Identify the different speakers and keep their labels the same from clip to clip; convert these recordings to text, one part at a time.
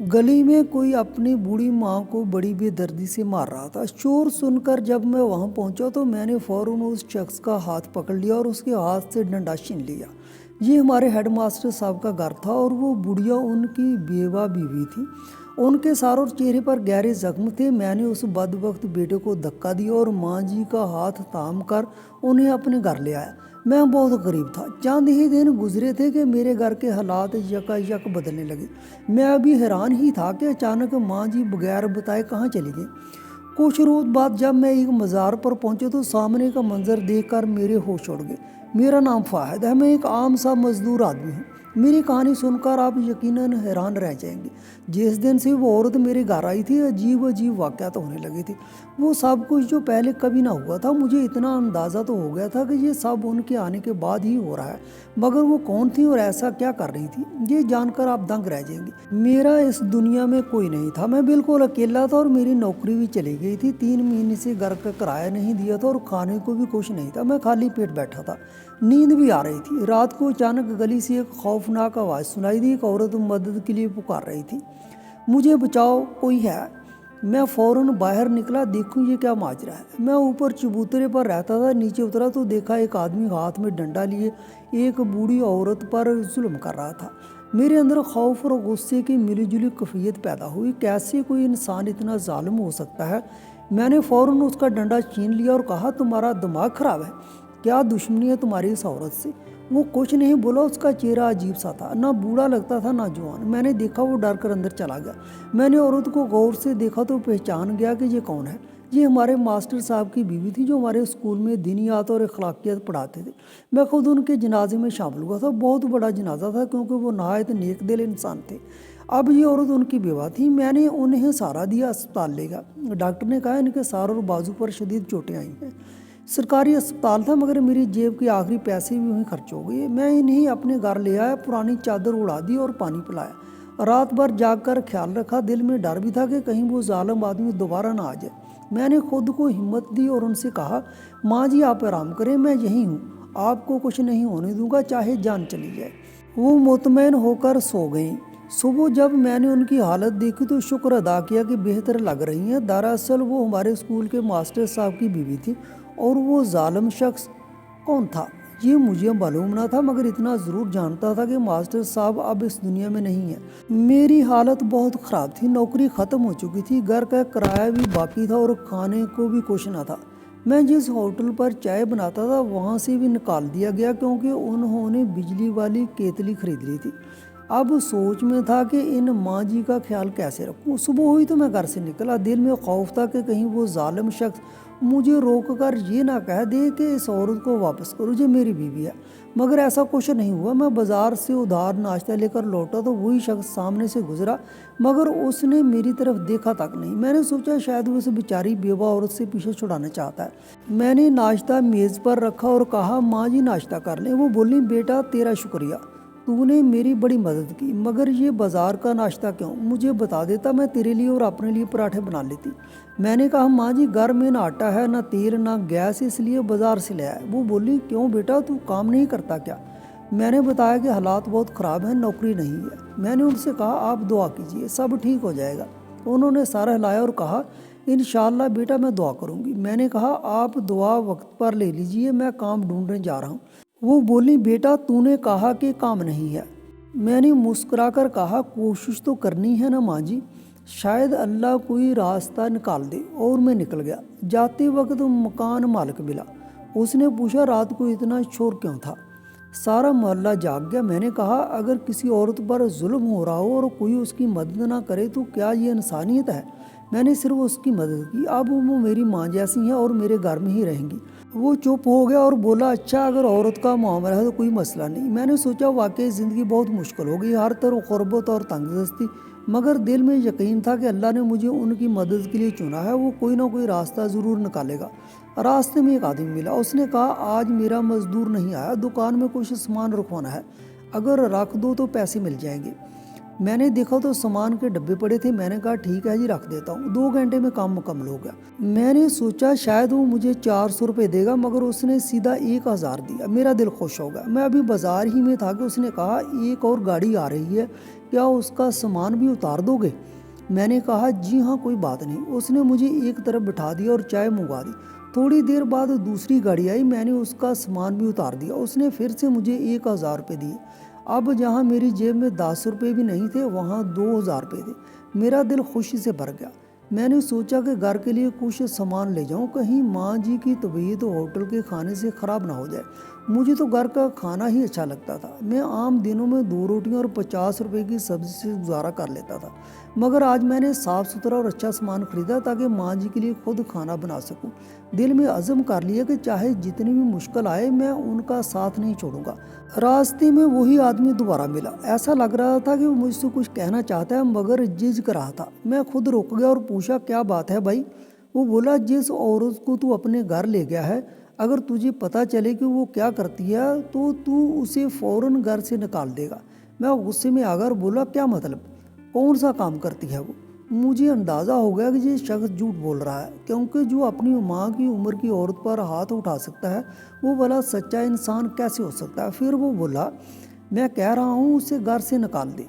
Speaker 1: गली में कोई अपनी बूढ़ी माँ को बड़ी बेदर्दी से मार रहा था। शोर सुनकर जब मैं वहाँ पहुँचा तो मैंने फौरन उस शख्स का हाथ पकड़ लिया और उसके हाथ से डंडा छीन लिया। ये हमारे हेडमास्टर साहब का घर था और वो बुढ़िया उनकी बेवा बीवी थी। उनके सर और चेहरे पर गहरे जख्म थे। मैंने उस बदबख्त बेटे को धक्का दिया और माँ जी का हाथ थाम कर उन्हें अपने घर ले आया। मैं बहुत गरीब था। चंद ही दिन गुजरे थे कि मेरे घर के हालात यकायक बदलने लगे। मैं अभी हैरान ही था कि अचानक माँ जी बगैर बताए कहाँ चली गई। कुछ रोज बाद जब मैं एक मज़ार पर पहुंचे तो सामने का मंजर देखकर मेरे होश उड़ गए। मेरा नाम फाहिद है। मैं एक आम सा मजदूर आदमी हूँ। मेरी कहानी सुनकर आप यकीनन हैरान रह जाएंगे। जिस दिन से वो औरत मेरे घर आई थी अजीब अजीब वाक़यात होने लगे थे। वो सब कुछ जो पहले कभी ना हुआ था। मुझे इतना अंदाज़ा तो हो गया था कि ये सब उनके आने के बाद ही हो रहा है, मगर वो कौन थी और ऐसा क्या कर रही थी ये जानकर आप दंग रह जाएंगे। मेरा इस दुनिया में कोई नहीं था। मैं बिल्कुल अकेला था और मेरी नौकरी भी चली गई थी। 3 महीने से घर का किराया नहीं दिया था और खाने को भी कुछ नहीं था। मैं खाली पेट बैठा था। नींद भी आ रही थी। रात को अचानक गली से एक खौफनाक आवाज़ सुनाई दी। एक औरत मदद के लिए पुकार रही थी, मुझे बचाओ, कोई है। मैं फ़ौरन बाहर निकला, देखूं ये क्या माजरा है। मैं ऊपर चबूतरे पर रहता था। नीचे उतरा तो देखा एक आदमी हाथ में डंडा लिए एक बूढ़ी औरत पर जुल्म कर रहा था। मेरे अंदर खौफ और गुस्से की मिलीजुली कैफियत पैदा हुई। कैसे कोई इंसान इतना जालिम हो सकता है। मैंने फ़ौरन उसका डंडा छीन लिया और कहा, तुम्हारा दिमाग ख़राब है, क्या दुश्मनी है तुम्हारी इस औरत से। वो कुछ नहीं बोला। उसका चेहरा अजीब सा था, ना बूढ़ा लगता था ना जवान। मैंने देखा वो डर कर अंदर चला गया। मैंने औरत को गौर से देखा तो पहचान गया कि ये कौन है। ये हमारे मास्टर साहब की बीवी थी जो हमारे स्कूल में दीनियात और अखलाकियात पढ़ाते थे। मैं खुद उनके जनाजे में शामिल हुआ था। बहुत बड़ा जनाजा था क्योंकि वो नहायत नेक दिल इंसान थे। अब ये औरत उनकी बेवा थी। मैंने उन्हें सहारा दिया, अस्पताल ले गया। डॉक्टर ने कहा इनके सर और बाजू पर शदीद चोटें आई हैं। सरकारी अस्पताल था मगर मेरी जेब के आखिरी पैसे भी वहीं खर्च हो गए। मैं इन्हें अपने घर ले आया, पुरानी चादर उड़ा दी और पानी पिलाया। रात भर जाग कर ख्याल रखा। दिल में डर भी था कि कहीं वो जालिम आदमी दोबारा ना आ जाए। मैंने खुद को हिम्मत दी और उनसे कहा, माँ जी आप आराम करें, मैं यहीं हूँ, आपको कुछ नहीं होने दूंगा, चाहे जान चली जाए। वो मुतमईन होकर सो गई। सुबह जब मैंने उनकी हालत देखी तो शुक्र अदा किया कि बेहतर लग रही हैं। दरअसल वो हमारे स्कूल के मास्टर साहब की बीवी थी। और वो जालिम शख्स कौन था ये मुझे मालूम ना था, मगर इतना ज़रूर जानता था कि मास्टर साहब अब इस दुनिया में नहीं है। मेरी हालत बहुत ख़राब थी। नौकरी ख़त्म हो चुकी थी, घर का किराया भी बाकी था और खाने को भी कुछ ना था। मैं जिस होटल पर चाय बनाता था वहाँ से भी निकाल दिया गया क्योंकि उन्होंने बिजली वाली केतली खरीद ली थी। अब सोच में था कि इन माँ जी का ख्याल कैसे रखूं। सुबह हुई तो मैं घर से निकला। दिल में खौफ था कि कहीं वो जालिम शख्स मुझे रोक कर ये ना कह दे कि इस औरत को वापस करो, जो मेरी बीवी है। मगर ऐसा कुछ नहीं हुआ। मैं बाज़ार से उधार नाश्ता लेकर लौटा तो वही शख्स सामने से गुजरा, मगर उसने मेरी तरफ देखा तक नहीं। मैंने सोचा शायद वो उस बेचारी बेवा औरत से पीछे छुड़ाना चाहता है। मैंने नाश्ता मेज़ पर रखा और कहा, माँ जी नाश्ता कर लें। वो बोली, बेटा तेरा शुक्रिया, तूने मेरी बड़ी मदद की, मगर ये बाज़ार का नाश्ता क्यों, मुझे बता देता, मैं तेरे लिए और अपने लिए पराठे बना लेती। मैंने कहा, माँ जी घर में ना आटा है, ना तेल, ना गैस, इसलिए बाज़ार से ले आया। वो बोली, क्यों बेटा, तू काम नहीं करता क्या। मैंने बताया कि हालात बहुत ख़राब हैं, नौकरी नहीं है। मैंने उनसे कहा, आप दुआ कीजिए, सब ठीक हो जाएगा। उन्होंने सर हिलाया और कहा, इंशाअल्लाह बेटा मैं दुआ करूँगी। मैंने कहा, आप दुआ वक्त पर ले लीजिए, मैं काम ढूंढने जा रहा हूँ। वो बोली, बेटा तूने कहा कि काम नहीं है। मैंने मुस्कुराकर कहा, कोशिश तो करनी है ना माँ जी, शायद अल्लाह कोई रास्ता निकाल दे। और मैं निकल गया। जाते वक्त मकान मालिक मिला। उसने पूछा, रात को इतना शोर क्यों था। सारा मोहल्ला जाग गया। मैंने कहा, अगर किसी औरत पर जुल्म हो रहा हो और कोई उसकी मदद ना करे तो क्या ये इंसानियत है। मैंने सिर्फ उसकी मदद की। अब वो मेरी माँ जैसी हैं और मेरे घर में ही रहेंगी। वो चुप हो गया और बोला, अच्छा अगर औरत का मामला है तो कोई मसला नहीं। मैंने सोचा वाकई ज़िंदगी बहुत मुश्किल हो गई, हर तरफ गुर्बत और तंगदस्ती, मगर दिल में यकीन था कि अल्लाह ने मुझे उनकी मदद के लिए चुना है। वो कोई ना कोई रास्ता ज़रूर निकालेगा। रास्ते में एक आदमी मिला। उसने कहा, आज मेरा मजदूर नहीं आया, दुकान में कुछ सामान रखवाना है, अगर रख दो तो पैसे मिल जाएंगे। मैंने देखा तो सामान के डब्बे पड़े थे। मैंने कहा, ठीक है जी, रख देता हूँ। 2 घंटे में काम मुकम्मल हो गया। मैंने सोचा शायद वो मुझे 400 रुपये देगा, मगर उसने सीधा 1000 दिया। मेरा दिल खुश हो गया। मैं अभी बाज़ार ही में था कि उसने कहा, एक और गाड़ी आ रही है, کیا اس کا سامان بھی اتار دو گے؟ میں نے کہا جی ہاں کوئی بات نہیں۔ اس نے مجھے ایک طرف بٹھا دیا اور چائے منگوا دی۔ تھوڑی دیر بعد دوسری گاڑی آئی، میں نے اس کا سامان بھی اتار دیا۔ اس نے پھر سے مجھے 1000 روپے دیے۔ اب جہاں میری جیب میں 10 روپے بھی نہیں تھے وہاں 2000 روپے تھے۔ میرا دل خوشی سے بھر گیا۔ میں نے سوچا کہ گھر کے لیے کچھ سامان لے جاؤں، کہیں ماں جی کی طبیعت ہوٹل کے کھانے سے خراب نہ ہو جائے۔ مجھے تو گھر کا کھانا ہی اچھا لگتا تھا۔ میں عام دنوں میں 2 روٹیاں اور 50 روپے کی سبزی سے گزارا کر لیتا تھا، مگر آج میں نے صاف ستھرا اور اچھا سامان خریدا تاکہ ماں جی کے لیے خود کھانا بنا سکوں۔ دل میں عزم کر لیا کہ چاہے جتنی بھی مشکل آئے میں ان کا ساتھ نہیں چھوڑوں گا۔ راستے میں وہی آدمی دوبارہ ملا۔ ایسا لگ رہا تھا کہ وہ مجھ سے کچھ کہنا چاہتا ہے مگر جھجک رہا تھا۔ میں خود رک گیا اور پوچھا کیا بات ہے بھائی؟ وہ بولا جس عورت کو تو اپنے گھر لے گیا ہے، اگر تجھے پتہ چلے کہ وہ کیا کرتی ہے تو اسے فوراً گھر سے نکال دے گا۔ میں غصے میں آ گیا اور بولا کیا مطلب؟ کون سا کام کرتی ہے وہ؟ مجھے اندازہ ہو گیا کہ یہ شخص جھوٹ بول رہا ہے، کیونکہ جو اپنی ماں کی عمر کی عورت پر ہاتھ اٹھا سکتا ہے وہ بھلا سچا انسان کیسے ہو سکتا ہے؟ پھر وہ بولا میں کہہ رہا ہوں اسے گھر سے نکال دے۔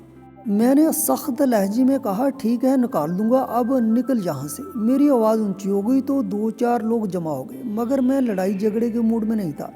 Speaker 1: میں نے سخت لہجے میں کہا ٹھیک ہے نکال دوں گا، اب نکل یہاں سے۔ میری آواز اونچی ہو گئی تو 2-4 لوگ جمع ہو گئے، مگر میں لڑائی جھگڑے کے موڈ میں نہیں تھا۔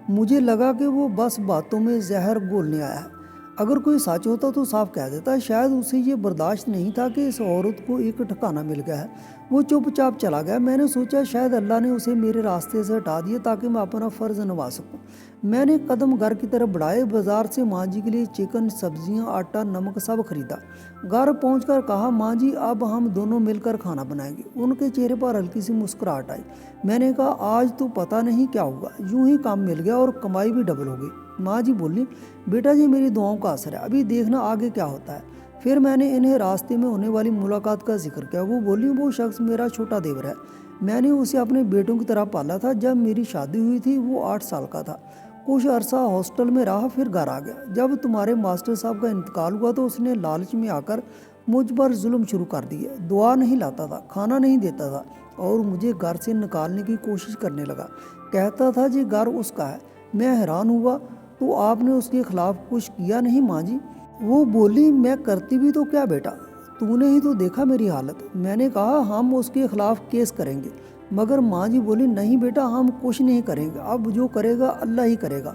Speaker 1: مجھے لگا کہ وہ بس باتوں میں زہر گھولنے آیا ہے۔ اگر کوئی سچ ہوتا تو صاف کہہ دیتا۔ شاید اسے یہ برداشت نہیں تھا کہ اس عورت کو ایک ٹھکانہ مل گیا ہے۔ وہ چپ چاپ چلا گیا۔ میں نے سوچا شاید اللہ نے اسے میرے راستے سے ہٹا دیا تاکہ میں اپنا فرض نبھا سکوں۔ میں نے قدم گھر کی طرف بڑھائے، بازار سے ماں جی کے لیے چکن، سبزیاں، آٹا، نمک سب خریدا۔ گھر پہنچ کر کہا ماں جی اب ہم دونوں مل کر کھانا بنائیں گے۔ ان کے چہرے پر ہلکی سی مسکراہٹ آئی۔ میں نے کہا آج تو پتہ نہیں کیا ہوگا، یوں ہی کام مل گیا اور کمائی بھی ڈبل ہو گئی۔ ماں جی بولی بیٹا یہ میری دعاؤں کا اثر ہے، ابھی دیکھنا آگے کیا ہوتا ہے۔ پھر میں نے انہیں راستے میں ہونے والی ملاقات کا ذکر کیا۔ وہ بولی وہ شخص میرا چھوٹا دیور ہے، میں نے اسے اپنے بیٹوں کی طرح پالا تھا۔ جب میری شادی ہوئی تھی وہ 8 سال کا تھا۔ کچھ عرصہ ہاسٹل میں رہا پھر گھر آ گیا۔ جب تمہارے ماسٹر صاحب کا انتقال ہوا تو اس نے لالچ میں آ کر مجھ پر ظلم شروع کر دیے۔ دعا نہیں لاتا تھا، کھانا نہیں دیتا تھا اور مجھے گھر سے نکالنے کی کوشش کرنے لگا۔ کہتا تھا جی گھر اس کا ہے۔ میں حیران ہوا تو آپ نے اس کے خلاف کچھ کیا نہیں ماں جی؟ وہ بولی میں کرتی بھی تو کیا بیٹا، تو نے ہی تو دیکھا میری حالت۔ میں نے کہا ہم اس کے خلاف کیس کریں گے، مگر ماں جی بولی نہیں بیٹا ہم کچھ نہیں کریں گے، اب جو کرے گا اللہ ہی کرے گا۔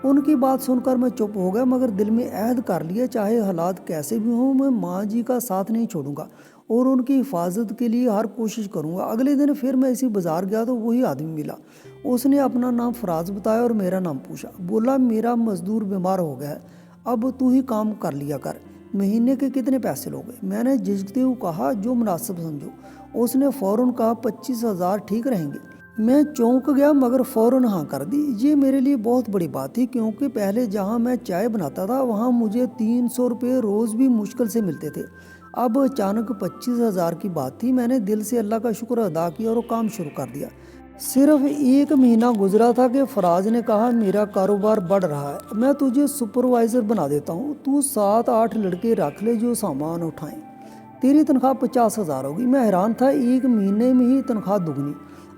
Speaker 1: ان کی بات سن کر میں چپ ہو گیا، مگر دل میں عہد کر لیا چاہے حالات کیسے بھی ہوں میں ماں جی کا ساتھ نہیں چھوڑوں گا اور ان کی حفاظت کے لیے ہر کوشش کروں گا۔ اگلے دن پھر میں اسی بازار گیا تو وہی آدمی ملا۔ اس نے اپنا نام فراز بتایا اور میرا نام پوچھا۔ بولا میرا مزدور بیمار ہو گیا ہے، اب تو ہی کام کر لیا کر، مہینے کے کتنے پیسے لوگے؟ میں نے جھجکتے ہوئے کہا جو مناسب سمجھو۔ اس نے فوراً کہا 25,000 ٹھیک رہیں گے۔ میں چونک گیا مگر فوراً ہاں کر دی۔ یہ میرے لیے بہت بڑی بات تھی کیونکہ پہلے جہاں میں چائے بناتا تھا وہاں مجھے 300 روپے روز بھی مشکل سے ملتے تھے۔ اب اچانک 25,000 کی بات تھی۔ میں نے دل سے اللہ کا شکر ادا کیا اور کام شروع کر دیا۔ صرف 1 مہینہ گزرا تھا کہ فراز نے کہا میرا کاروبار بڑھ رہا ہے، میں تجھے سپروائزر بنا دیتا ہوں، تو 7-8 لڑکے رکھ لے جو سامان اٹھائیں، تیری تنخواہ 50,000 ہوگی۔ میں حیران تھا، 1 مہینے میں ہی تنخواہ دگنی۔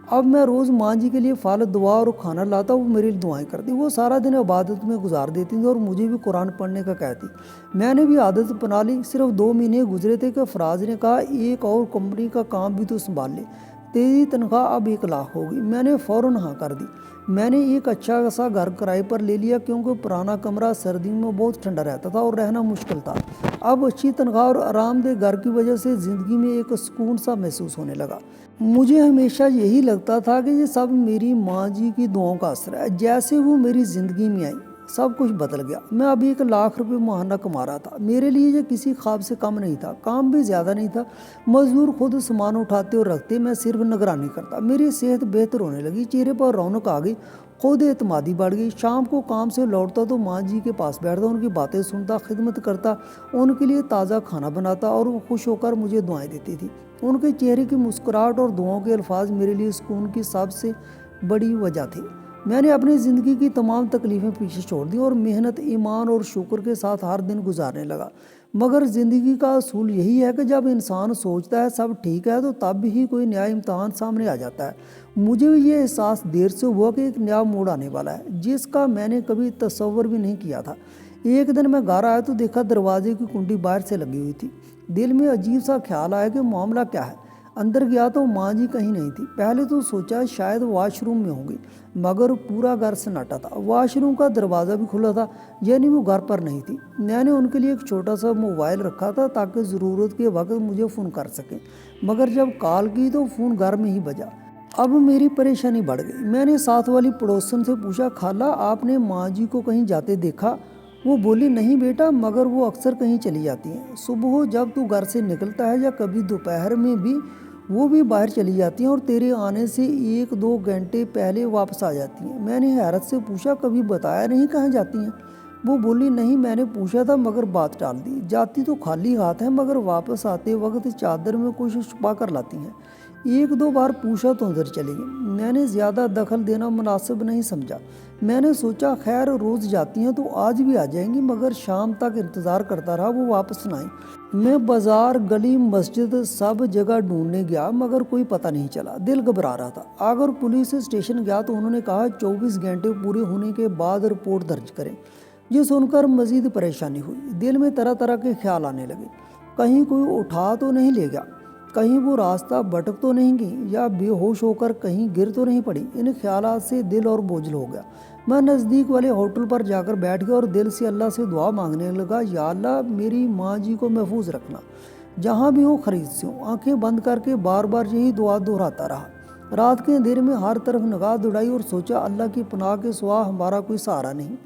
Speaker 1: اب میں روز ماں جی کے لیے پھل، دعا اور کھانا لاتا، وہ میرے لیے دعائیں کرتی، وہ سارا دن عبادت میں گزار دیتی تھی اور مجھے بھی قرآن پڑھنے کا کہتی۔ میں نے بھی عادت اپنا لی۔ صرف 2 مہینے گزرے تھے کہ فراز نے کہا ایک اور کمپنی کا کام بھی تو سنبھال لے، تیری تنخواہ اب 1 لاکھ ہوگی۔ میں نے فوراً ہاں کر دی۔ میں نے ایک اچھا سا گھر کرائے پر لے لیا کیونکہ پرانا کمرہ سردیوں میں بہت ٹھنڈا رہتا تھا اور رہنا مشکل تھا۔ اب اچھی تنخواہ اور آرام دہ گھر کی وجہ سے زندگی میں ایک سکون سا محسوس ہونے لگا۔ مجھے ہمیشہ یہی لگتا تھا کہ یہ سب میری ماں جی کی دعاؤں کا اثر ہے۔ جیسے وہ میری زندگی میں آئی سب کچھ بدل گیا۔ میں اب 1 لاکھ روپے ماہانہ کما رہا تھا۔ میرے لیے یہ کسی خواب سے کم نہیں تھا۔ کام بھی زیادہ نہیں تھا، مزدور خود سامان اٹھاتے اور رکھتے، میں صرف نگرانی کرتا۔ میری صحت بہتر ہونے لگی، چہرے پر رونق آ گئی، خود اعتمادی بڑھ گئی۔ شام کو کام سے لوٹتا تو ماں جی کے پاس بیٹھتا، ان کی باتیں سنتا، خدمت کرتا، ان کے لیے تازہ کھانا بناتا اور وہ خوش ہو کر مجھے دعائیں دیتی تھی۔ ان کے چہرے کی مسکراہٹ اور دعاؤں کے الفاظ میرے لیے سکون کی سب سے بڑی وجہ تھے۔ میں نے اپنی زندگی کی تمام تکلیفیں پیچھے چھوڑ دیں اور محنت، ایمان اور شکر کے ساتھ ہر دن گزارنے لگا۔ مگر زندگی کا اصول یہی ہے کہ جب انسان سوچتا ہے سب ٹھیک ہے تو تب ہی کوئی نیا امتحان سامنے آ جاتا ہے۔ مجھے بھی یہ احساس دیر سے ہوا کہ ایک نیا موڑ آنے والا ہے جس کا میں نے کبھی تصور بھی نہیں کیا تھا۔ एक दिन मैं घर आया तो देखा दरवाजे की कुंडी बाहर से लगी हुई थी। दिल में अजीब सा ख्याल आया कि मामला क्या है। अंदर गया तो माँ जी कहीं नहीं थी। पहले तो सोचा शायद वॉशरूम में होंगी, मगर पूरा घर सन्नाटा था। वॉशरूम का दरवाज़ा भी खुला था, यानी वो घर पर नहीं थी। मैंने उनके लिए एक छोटा सा मोबाइल रखा था ताकि ज़रूरत के वक्त मुझे फ़ोन कर सकें, मगर जब कॉल की तो फ़ोन घर में ही बजा। अब मेरी परेशानी बढ़ गई। मैंने साथ वाली पड़ोसन से पूछा, खाला आपने माँ जी को कहीं जाते देखा? वो बोली, नहीं बेटा, मगर वो अक्सर कहीं चली जाती हैं। सुबह जब तू घर से निकलता है या कभी दोपहर में भी वो भी बाहर चली जाती हैं और तेरे आने से 1-2 घंटे पहले वापस आ जाती हैं। मैंने हैरत से पूछा, कभी बताया नहीं कहाँ जाती हैं? वो बोली, नहीं, मैंने पूछा था मगर बात टाल दी। जाती तो खाली हाथ है, मगर वापस आते वक्त चादर में कुछ छुपा कर लाती हैं। 1-2 बार पूछा तो अंदर चली गई। मैंने ज़्यादा दखल देना मुनासिब नहीं समझा। मैंने सोचा खैर रोज़ जाती हैं तो आज भी आ जाएंगी, मगर शाम तक इंतज़ार करता रहा, वो वापस ना आई। मैं बाज़ार, गली, मस्जिद सब जगह ढूंढने गया, मगर कोई पता नहीं चला। दिल घबरा रहा था। अगर पुलिस स्टेशन गया तो उन्होंने कहा 24 घंटे पूरे होने के बाद रिपोर्ट दर्ज करें। ये सुनकर मज़ीद परेशानी हुई। दिल में तरह तरह के ख्याल आने लगे। कहीं कोई उठा तो नहीं ले गया, कहीं वो रास्ता भटक तो नहीं गई, या बेहोश होकर कहीं गिर तो नहीं पड़ी। इन ख्यालात से दिल और बोझल हो गया। मैं नज़दीक वाले होटल पर जाकर बैठ गया और दिल से अल्लाह से दुआ मांगने लगा, या अल्लाह मेरी माँ जी को महफूज रखना, जहाँ भी हो खरीद से हो। आंखें बंद करके बार बार यही दुआ दोहराता रहा। रात के अंधेरे में हर तरफ निगाह दौड़ाई और सोचा अल्लाह की पनाह के सिवा हमारा कोई सहारा नहीं।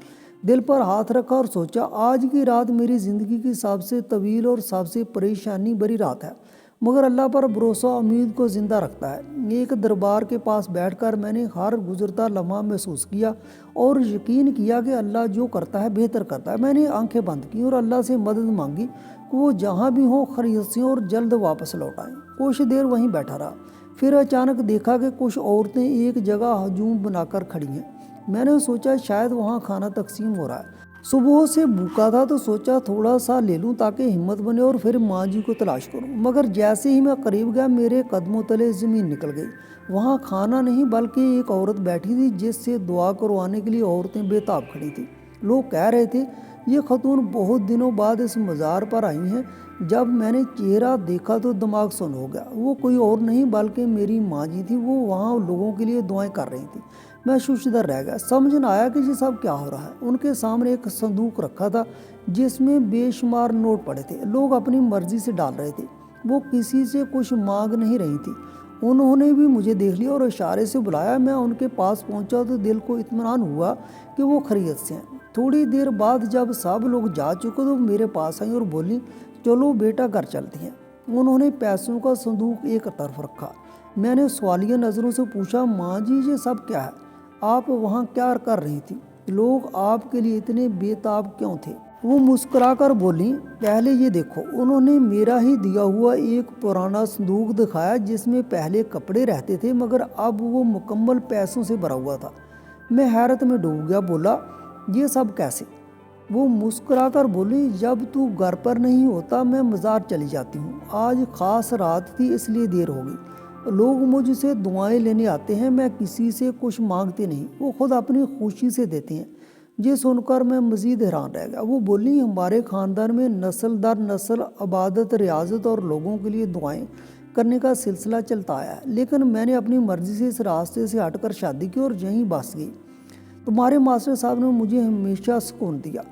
Speaker 1: दिल पर हाथ रखा और सोचा आज की रात मेरी ज़िंदगी की सबसे तवील और सबसे परेशानी भरी रात है, मगर अल्लाह पर भरोसा उम्मीद को ज़िंदा रखता है। एक दरबार के पास बैठकर मैंने हर गुजरता लम्हा महसूस किया और यकीन किया कि अल्लाह जो करता है बेहतर करता है। मैंने आंखें बंद की और अल्लाह से मदद मांगी कि वो जहाँ भी हो खैरियत से और जल्द वापस लौट आएँ। कुछ देर वहीं बैठा रहा, फिर अचानक देखा कि कुछ औरतें एक जगह हजूम बनाकर खड़ी हैं। मैंने सोचा शायद वहाँ खाना तकसीम हो रहा है। सुबह से भूखा था तो सोचा थोड़ा सा ले लूं ताकि हिम्मत बने और फिर माँ जी को तलाश करूं। मगर जैसे ही मैं करीब गया मेरे कदमों तले ज़मीन निकल गई। वहाँ खाना नहीं बल्कि एक औरत बैठी थी जिससे दुआ करवाने के लिए औरतें बेताब खड़ी थी। लोग कह रहे थे ये खतून बहुत दिनों बाद इस मज़ार पर आई हैं। जब मैंने चेहरा देखा तो दिमाग सुन्न हो गया। वो कोई और नहीं बल्कि मेरी माँ जी थी। वो वहाँ लोगों के लिए दुआएं कर रही थी। मैं शुशदर रह गया, समझ न आया कि ये सब क्या हो रहा है। उनके सामने एक संदूक रखा था जिसमें बेशुमार नोट पड़े थे। लोग अपनी मर्जी से डाल रहे थे। वो किसी से कुछ मांग नहीं रही थी। उन्होंने भी मुझे देख लिया और इशारे से बुलाया। मैं उनके पास पहुंचा तो दिल को इत्मीनान हुआ कि वो खैरियत से हैं। थोड़ी देर बाद जब सब लोग जा चुके तो मेरे पास आई और बोली, चलो बेटा घर चलती हैं। उन्होंने पैसों का संदूक एक तरफ रखा। मैंने सवालिया नज़रों से पूछा, माँ जी ये सब क्या है? आप वहाँ क्या कर रही थी? लोग आपके लिए इतने बेताब क्यों थे? वो मुस्कुराकर बोली, पहले ये देखो। उन्होंने मेरा ही दिया हुआ एक पुराना संदूक दिखाया जिसमें पहले कपड़े रहते थे, मगर अब वो मुकम्मल पैसों से भरा हुआ था। मैं हैरत में डूब गया। बोला, ये सब कैसे? वो मुस्कुराकर बोली, जब तू घर पर नहीं होता मैं मज़ार चली जाती हूँ। आज ख़ास रात थी इसलिए देर हो गई। लोग मुझसे दुआएं लेने आते हैं, मैं किसी से कुछ मांगते नहीं, वो खुद अपनी खुशी से देते हैं। ये सुनकर मैं मज़ीद हैरान रह गया। वो बोली, हमारे ख़ानदान में नस्ल दर नस्ल इबादत, रियाजत और लोगों के लिए दुआएं करने का सिलसिला चलता आया है, लेकिन मैंने अपनी मर्ज़ी से इस रास्ते से हटकर शादी की और यहीं बस गई। तुम्हारे मास्टर साहब ने मुझे हमेशा सुकून दिया।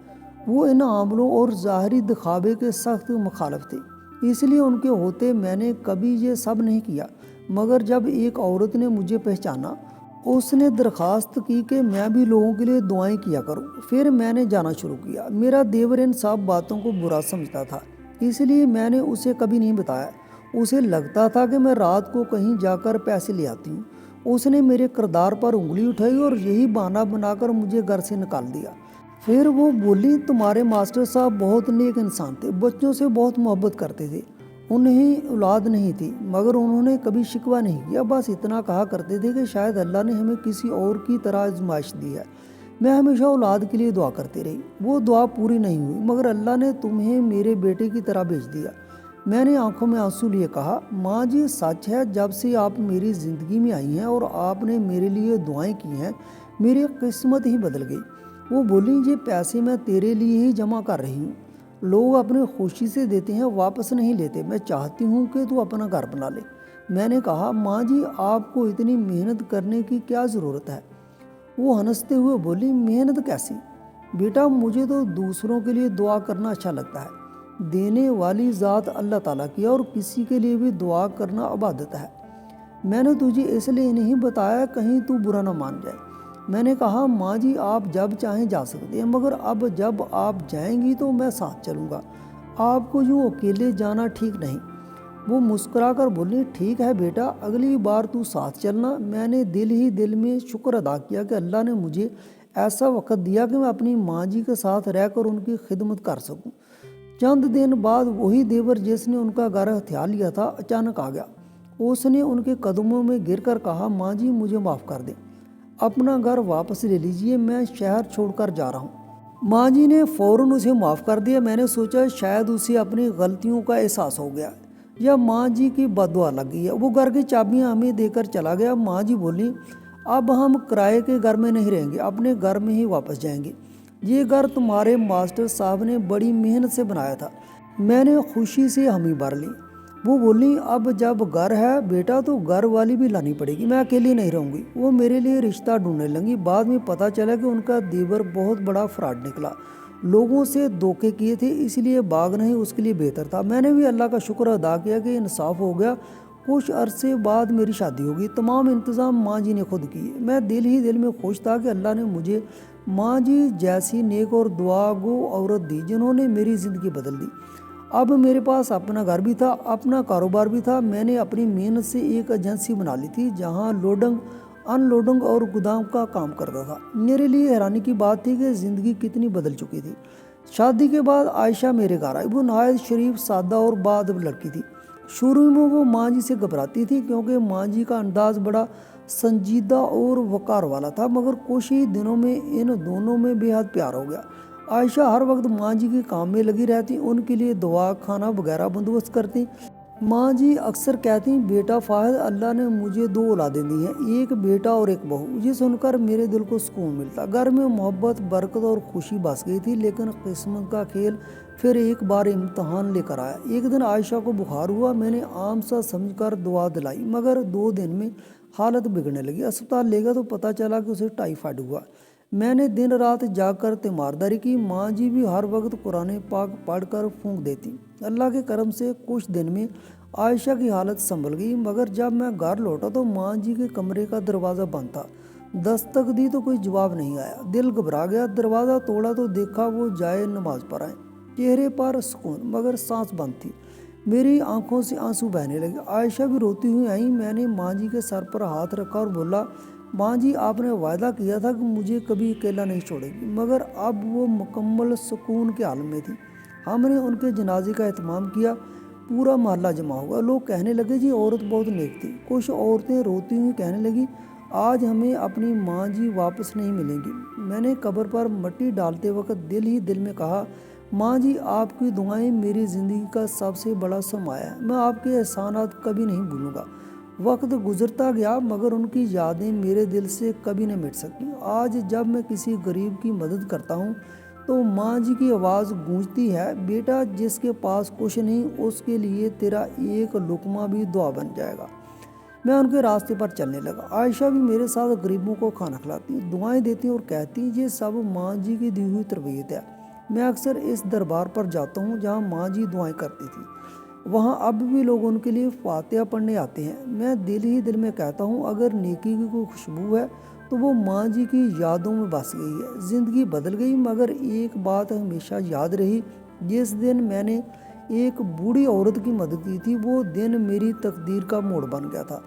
Speaker 1: वो इन आमलों और ज़ाहरी दिखावे के सख्त मुखालिफ थे, इसलिए उनके होते मैंने कभी ये सब नहीं किया। मगर जब एक औरत ने मुझे पहचाना, उसने दरख्वास्त की कि मैं भी लोगों के लिए दुआएं किया करूं। फिर मैंने जाना शुरू किया। मेरा देवर इन सब बातों को बुरा समझता था, इसलिए मैंने उसे कभी नहीं बताया। उसे लगता था कि मैं रात को कहीं जाकर पैसे ले आती हूँ। उसने मेरे किरदार पर उंगली उठाई और यही बहाना बनाकर मुझे घर से निकाल दिया। फिर वो बोली, तुम्हारे मास्टर साहब बहुत नेक इंसान थे, बच्चों से बहुत मोहब्बत करते थे। उन्हें औलाद नहीं थी, मगर उन्होंने कभी शिकवा नहीं किया। बस इतना कहा करते थे कि शायद अल्लाह ने हमें किसी और की तरह आजमाइश दी है। मैं हमेशा औलाद के लिए दुआ करती रही। वो दुआ पूरी नहीं हुई, मगर अल्लाह ने तुम्हें मेरे बेटे की तरह भेज दिया। मैंने आंखों में आंसू लिए कहा, माँ जी सच है, जब से आप मेरी ज़िंदगी में आई हैं और आपने मेरे लिए दुआएं की हैं, मेरी किस्मत ही बदल गई। وہ بولی یہ پیسے میں تیرے لیے ہی جمع کر رہی ہوں، لوگ اپنے خوشی سے دیتے ہیں واپس نہیں لیتے، میں چاہتی ہوں کہ تو اپنا گھر بنا لے۔ میں نے کہا ماں جی آپ کو اتنی محنت کرنے کی کیا ضرورت ہے؟ وہ ہنستے ہوئے بولی محنت کیسی؟ بیٹا مجھے تو دوسروں کے لیے دعا کرنا اچھا لگتا ہے، دینے والی ذات اللہ تعالیٰ کی اور کسی کے لیے بھی دعا کرنا عبادت ہے۔ میں نے تجھے اس لیے نہیں بتایا کہیں تو برا نہ مان جائے۔ میں نے کہا ماں جی آپ جب چاہیں جا سکتے ہیں، مگر اب جب آپ جائیں گی تو میں ساتھ چلوں گا، آپ کو یوں اکیلے جانا ٹھیک نہیں۔ وہ مسکرا کر بولی ٹھیک ہے بیٹا، اگلی بار تو ساتھ چلنا۔ میں نے دل ہی دل میں شکر ادا کیا کہ اللہ نے مجھے ایسا وقت دیا کہ میں اپنی ماں جی کے ساتھ رہ کر ان کی خدمت کر سکوں۔ چند دن بعد وہی دیور جس نے ان کا گھر ہتھیا لیا تھا اچانک آ گیا۔ اس نے ان کے قدموں میں گر کر کہا ماں جی مجھے معاف کر دیں، اپنا گھر واپس لے لیجئے، میں شہر چھوڑ کر جا رہا ہوں۔ ماں جی نے فوراً اسے معاف کر دیا۔ میں نے سوچا شاید اسے اپنی غلطیوں کا احساس ہو گیا یا ماں جی کی بد دعا لگ گئی ہے۔ وہ گھر کی چابیاں ہمیں دے کر چلا گیا۔ ماں جی بولی اب ہم کرائے کے گھر میں نہیں رہیں گے، اپنے گھر میں ہی واپس جائیں گے، یہ گھر تمہارے ماسٹر صاحب نے بڑی محنت سے بنایا تھا۔ میں نے خوشی سے ہمیں بھر لی۔ وہ بولی اب جب گھر ہے بیٹا تو گھر والی بھی لانی پڑے گی، میں اکیلی نہیں رہوں گی۔ وہ میرے لیے رشتہ ڈھونڈنے لگی۔ بعد میں پتہ چلا کہ ان کا دیور بہت بڑا فراڈ نکلا، لوگوں سے دھوکے کیے تھے، اس لیے بھاگنا ہی اس کے لیے بہتر تھا۔ میں نے بھی اللہ کا شکر ادا کیا کہ انصاف ہو گیا۔ کچھ عرصے بعد میری شادی ہوگی۔ تمام انتظام ماں جی نے خود کیے۔ میں دل ہی دل میں خوش تھا کہ اللہ نے مجھے ماں جی جیسی نیک اور دعا گو عورت دی جنہوں نے میری زندگی بدل دی۔ اب میرے پاس اپنا گھر بھی تھا، اپنا کاروبار بھی تھا۔ میں نے اپنی محنت سے ایک ایجنسی بنا لی تھی جہاں لوڈنگ ان لوڈنگ اور گودام کا کام کرتا تھا۔ میرے لیے حیرانی کی بات تھی کہ زندگی کتنی بدل چکی تھی۔ شادی کے بعد عائشہ میرے گھر آئی۔ وہ نہایت شریف، سادہ اور باادب لڑکی تھی۔ شروع میں وہ ماں جی سے گھبراتی تھی کیونکہ ماں جی کا انداز بڑا سنجیدہ اور وقار والا تھا، مگر کچھ ہی دنوں میں ان دونوں میں بے حد پیار ہو گیا۔ عائشہ ہر وقت ماں جی کے کام میں لگی رہتی، ان کے لیے دعا، کھانا وغیرہ بندوبست کرتی۔ ماں جی اکثر کہتی بیٹا فاہد اللہ نے مجھے 2 اولادیں دی ہیں، ایک بیٹا اور ایک بہو۔ یہ سن کر میرے دل کو سکون ملتا۔ گھر میں محبت، برکت اور خوشی بس گئی تھی، لیکن قسمت کا کھیل پھر ایک بار امتحان لے کر آیا۔ ایک دن عائشہ کو بخار ہوا۔ میں نے عام سا سمجھ کر دوا دلائی، مگر 2 دن میں حالت بگڑنے لگی۔ اسپتال لے گیا تو پتہ چلا کہ اسے ٹائیفائڈ ہوا۔ میں نے دن رات جاگ کر تیمارداری کی۔ ماں جی بھی ہر وقت قرآن پاک پڑھ کر پھونک دیتی۔ اللہ کے کرم سے کچھ دن میں عائشہ کی حالت سنبھل گئی، مگر جب میں گھر لوٹا تو ماں جی کے کمرے کا دروازہ بند تھا۔ دستک دی تو کوئی جواب نہیں آیا۔ دل گھبرا گیا۔ دروازہ توڑا تو دیکھا وہ جائے نماز پر آئے، چہرے پر سکون، مگر سانس بند تھی۔ میری آنکھوں سے آنسو بہنے لگے۔ عائشہ بھی روتی ہوئی آئیں۔ میں نے ماں جی کے سر پر ہاتھ رکھا اور بولا ماں جی آپ نے وعدہ کیا تھا کہ مجھے کبھی اکیلا نہیں چھوڑے گی، مگر اب وہ مکمل سکون کے عالم میں تھی۔ ہم نے ان کے جنازے کا اہتمام کیا۔ پورا محلہ جمع ہوا۔ لوگ کہنے لگے جی عورت بہت نیک تھی۔ کچھ عورتیں روتی ہوئی کہنے لگی آج ہمیں اپنی ماں جی واپس نہیں ملیں گی۔ میں نے قبر پر مٹی ڈالتے وقت دل ہی دل میں کہا ماں جی آپ کی دعائیں میری زندگی کا سب سے بڑا سرمایہ ہے، میں آپ کے احسانات کبھی نہیں بھولوں گا۔ وقت گزرتا گیا مگر ان کی یادیں میرے دل سے کبھی نہیں مٹ سکیں۔ آج جب میں کسی غریب کی مدد کرتا ہوں تو ماں جی کی آواز گونجتی ہے بیٹا جس کے پاس کچھ نہیں اس کے لیے تیرا ایک لقمہ بھی دعا بن جائے گا۔ میں ان کے راستے پر چلنے لگا۔ عائشہ بھی میرے ساتھ غریبوں کو کھانا کھلاتی، دعائیں دیتی اور کہتی یہ سب ماں جی کی دی ہوئی تربیت ہے۔ میں اکثر اس دربار پر جاتا ہوں جہاں ماں جی دعائیں کرتی تھی، وہاں اب بھی لوگ ان کے لیے فاتحہ پڑھنے آتے ہیں۔ میں دل ہی دل میں کہتا ہوں اگر نیکی کی کوئی خوشبو ہے تو وہ ماں جی کی یادوں میں بس گئی ہے۔ زندگی بدل گئی مگر ایک بات ہمیشہ یاد رہی، جس دن میں نے ایک بوڑھی عورت کی مدد کی تھی وہ دن میری تقدیر کا موڑ بن گیا تھا۔